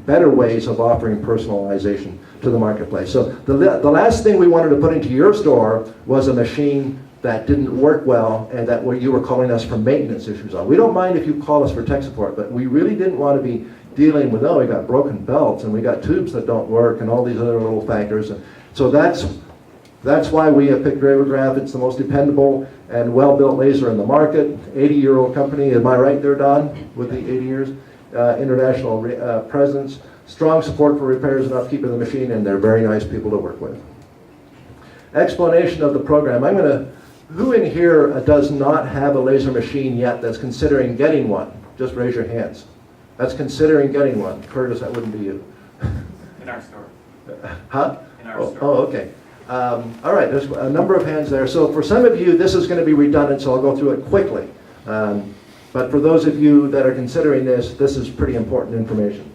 better ways of offering personalization to the marketplace. So the last thing we wanted to put into your store was a machine that didn't work well and that you were calling us for maintenance issues on. We don't mind if you call us for tech support, but we really didn't want to be dealing with, oh, we got broken belts and we got tubes that don't work and all these other little factors. And so that's why we have picked Gravograph. It's the most dependable and well-built laser in the market. 80-year-old company, am I right there, Don, with the 80 years? International presence, strong support for repairs and upkeep of the machine, and they're very nice people to work with. Explanation of the program. Who in here does not have a laser machine yet that's considering getting one? Just raise your hands. That's considering getting one. Curtis, that wouldn't be you. In our store. Huh? In our store. Oh, okay. All right, there's a number of hands there. So for some of you, this is going to be redundant, so I'll go through it quickly. But for those of you that are considering this is pretty important information.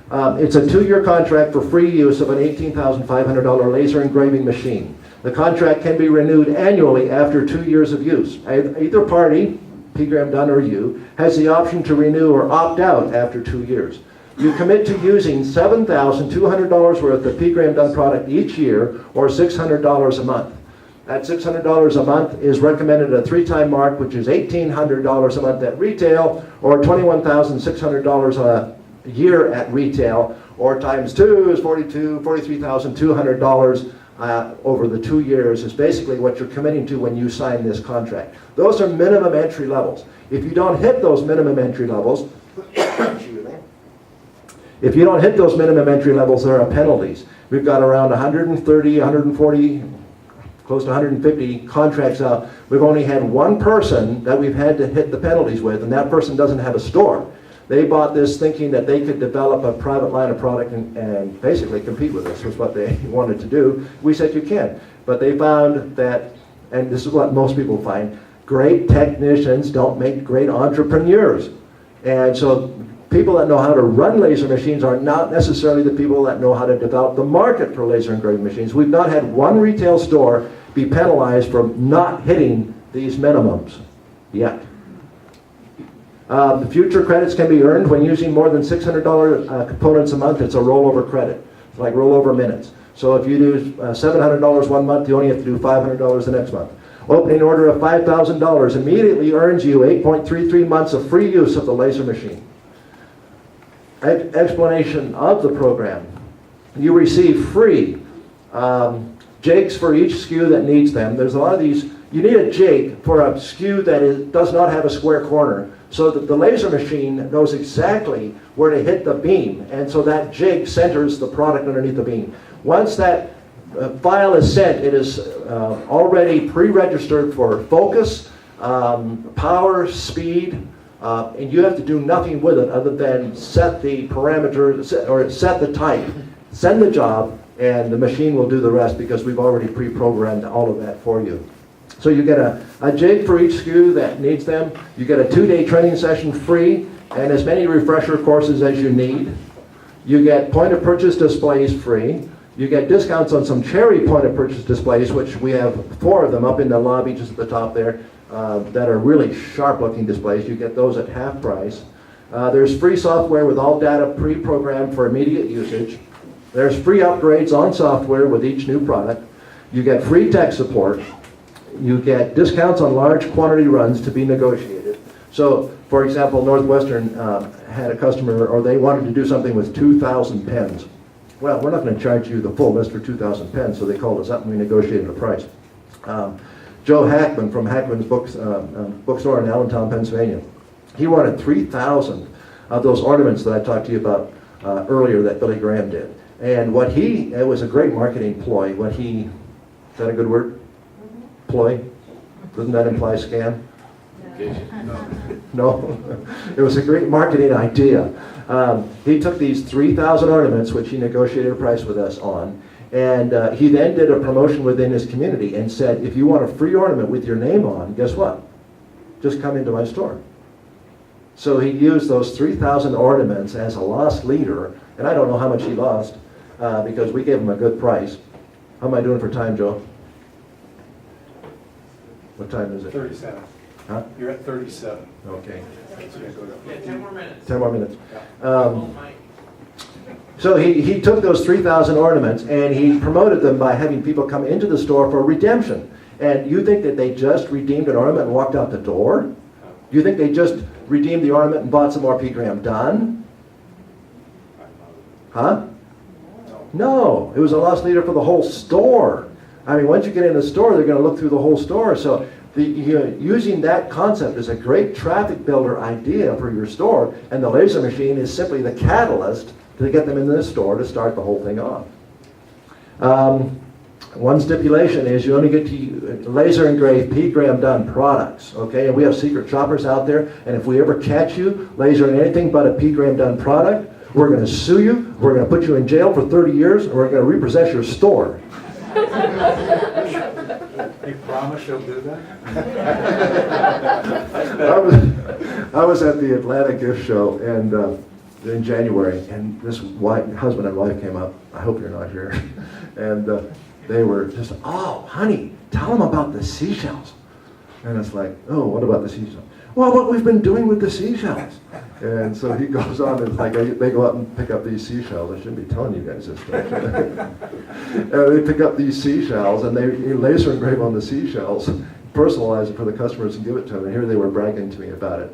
It's a 2-year contract for free use of an $18,500 laser engraving machine. The contract can be renewed annually after 2 years of use. Either party, P. Graham Dunn or you, has the option to renew or opt out after 2 years. You commit to using $7,200 worth of P. Graham Dunn product each year, or $600 a month. That $600 a month is recommended at a 3-time mark, which is $1,800 a month at retail, or $21,600 a year at retail, or times 2 is $43,200 over the 2 years is basically what you're committing to when you sign this contract. Those are minimum entry levels. If you don't hit those minimum entry levels, if you don't hit those minimum entry levels, there are penalties. We've got around 130, 140, close to 150 contracts out. We've only had one person that we've had to hit the penalties with, and that person doesn't have a store. They bought this thinking that they could develop a private line of product and basically compete with us, was what they wanted to do. We said you can. But they found that, and this is what most people find, great technicians don't make great entrepreneurs. And so people that know how to run laser machines are not necessarily the people that know how to develop the market for laser engraving machines. We've not had one retail store be penalized for not hitting these minimums yet. The future credits can be earned when using more than $600 components a month. It's a rollover credit. It's like rollover minutes. So if you do $700 one month, you only have to do $500 the next month. Opening order of $5,000 immediately earns you 8.33 months of free use of the laser machine. Explanation of the program. You receive free jigs for each SKU that needs them. There's a lot of these. You need a jig for a SKU that does not have a square corner, so that the laser machine knows exactly where to hit the beam, and so that jig centers the product underneath the beam. Once that file is sent, it is already pre-registered for focus, power, speed, and you have to do nothing with it other than set the parameters or set the type, send the job, and the machine will do the rest because we've already pre-programmed all of that for you. So you get a jig for each SKU that needs them. You get a 2-day training session free and as many refresher courses as you need. You get point of purchase displays free. You get discounts on some cherry point of purchase displays, which we have 4 of them up in the lobby just at the top there that are really sharp looking displays. You get those at half price. There's free software with all data pre-programmed for immediate usage. There's free upgrades on software with each new product. You get free tech support. You get discounts on large quantity runs to be negotiated. So, for example, Northwestern had a customer, or they wanted to do something with 2,000 pens. Well, we're not going to charge you the full list for 2,000 pens, so they called us up and we negotiated a price. Joe Hackman from Hackman's bookstore in Allentown, Pennsylvania, he wanted 3,000 of those ornaments that I talked to you about earlier that Billy Graham did. And it was a great marketing ploy. Is that a good word? Ploy? Doesn't that imply scam? No. It was a great marketing idea. He took these 3,000 ornaments, which he negotiated a price with us on, and he then did a promotion within his community and said, if you want a free ornament with your name on, guess what? Just come into my store. So he used those 3,000 ornaments as a loss leader, and I don't know how much he lost because we gave him a good price. How am I doing for time, Joe? What time is it? 37. Huh? You're at 37. Okay. Yeah, 10 more minutes. 10 more minutes. So he took those 3,000 ornaments and he promoted them by having people come into the store for redemption. And you think that they just redeemed an ornament and walked out the door? You think they just redeemed the ornament and bought some more P. Graham Dunn? Huh? No, it was a loss leader for the whole store. I mean, once you get in the store, they're going to look through the whole store. So using that concept is a great traffic builder idea for your store, and the laser machine is simply the catalyst to get them in the store to start the whole thing off. One stipulation is you only get to laser engrave P. Graham Dunn products, okay? And we have secret shoppers out there, and if we ever catch you lasering anything but a P. Graham Dunn product, we're going to sue you, we're going to put you in jail for 30 years, and we're going to repossess your store. You promise you'll do that? I was at the Atlanta gift show and in January, and this husband and wife came up. I hope you're not here. And they were just, oh, honey, tell them about the seashells. And it's like, oh, what about the seashells? Well, what we've been doing with the seashells. And so he goes on, and it's like they go out and pick up these seashells. I shouldn't be telling you guys this stuff. And they pick up these seashells, and they laser engrave on the seashells, personalize it for the customers and give it to them. And here they were bragging to me about it.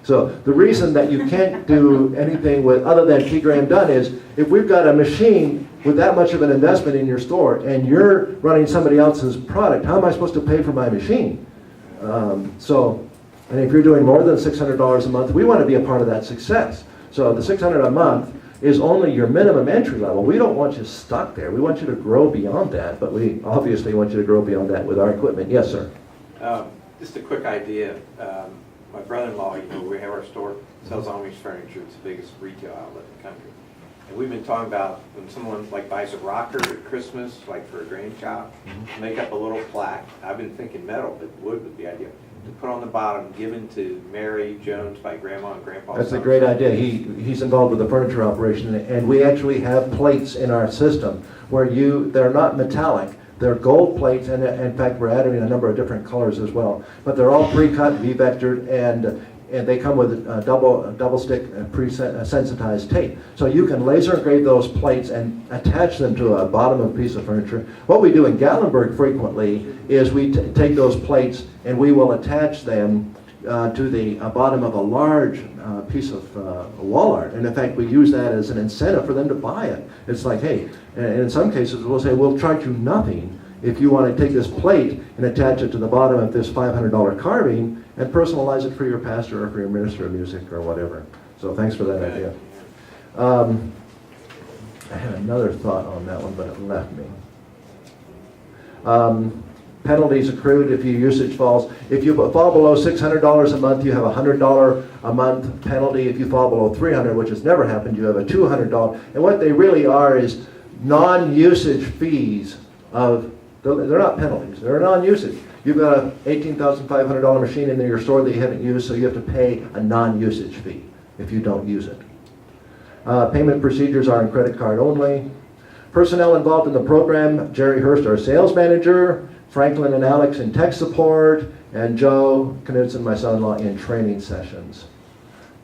So the reason that you can't do anything with other than P. Graham Dunn is if we've got a machine with that much of an investment in your store and you're running somebody else's product, how am I supposed to pay for my machine? And if you're doing more than $600 a month, we want to be a part of that success. So the $600 a month is only your minimum entry level. We don't want you stuck there. We want you to grow beyond that, but we obviously want you to grow beyond that with our equipment. Yes, sir. Just a quick idea. My brother-in-law, we have our store, sells Amish furniture. It's the biggest retail outlet in the country. And we've been talking about when someone like buys a rocker at Christmas, like for a grandchild, make up a little plaque. I've been thinking metal, but wood would be ideal. To put on the bottom, given to Mary Jones by Grandma and Grandpa. That's a great idea. He's involved with the furniture operation, and we actually have plates in our system where they're not metallic. They're gold plates, and in fact, we're adding a number of different colors as well. But they're all pre-cut, V-vectored, and they come with double stick pre-sensitized tape. So you can laser engrave those plates and attach them to a bottom of a piece of furniture. What we do in Gatlinburg frequently is we take those plates and we will attach them to the bottom of a large piece of wall art. And in fact, we use that as an incentive for them to buy it. It's like, hey, and in some cases we'll say, we'll charge you nothing if you want to take this plate and attach it to the bottom of this $500 carving and personalize it for your pastor or for your minister of music or whatever. So thanks for that idea. I had another thought on that one, but it left me. Penalties accrued if your usage falls. If you fall below $600 a month, you have a $100 a month penalty. If you fall below $300, which has never happened, you have a $200. And what they really are is non-usage fees they're not penalties, they're non-usage. You've got an $18,500 machine in your store that you haven't used, so you have to pay a non-usage fee if you don't use it. Payment procedures are in credit card only. Personnel involved in the program: Jerry Hurst, our sales manager, Franklin and Alex in tech support, and Joe Knudsen, my son-in-law, in training sessions.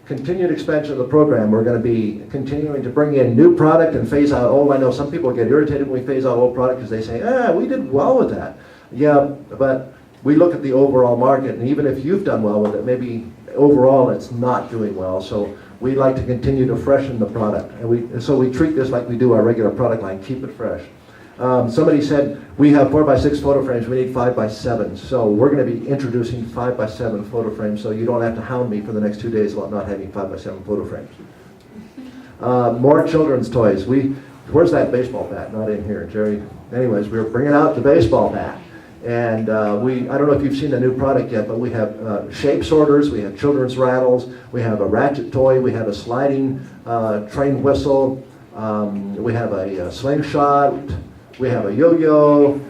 Continued expansion of the program. We're going to be continuing to bring in new product and phase out old. I know some people get irritated when we phase out old product because they say, we did well with that. Yeah, but we look at the overall market, and even if you've done well with it, maybe overall it's not doing well. So we like to continue to freshen the product. And so we treat this like we do our regular product line, keep it fresh. Somebody said, we have 4x6 photo frames, we need 5x7. So we're going to be introducing 5x7 photo frames, so you don't have to hound me for the next 2 days about not having 5x7 photo frames. More children's toys. Where's that baseball bat? Not in here, Jerry. Anyways, we're bringing out the baseball bat. And I don't know if you've seen the new product yet, but we have shape sorters, we have children's rattles, we have a ratchet toy, we have a sliding train whistle, we have a slingshot, we have a yo-yo.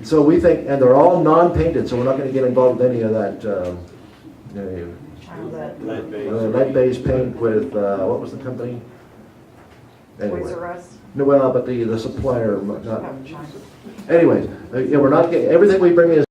So we think, and they're all non-painted, so we're not going to get involved with any of that lead-based paint with, what was the company? Anyway. Toys R Us? No, well, but the supplier, anyways, we're not getting, everything we bring in is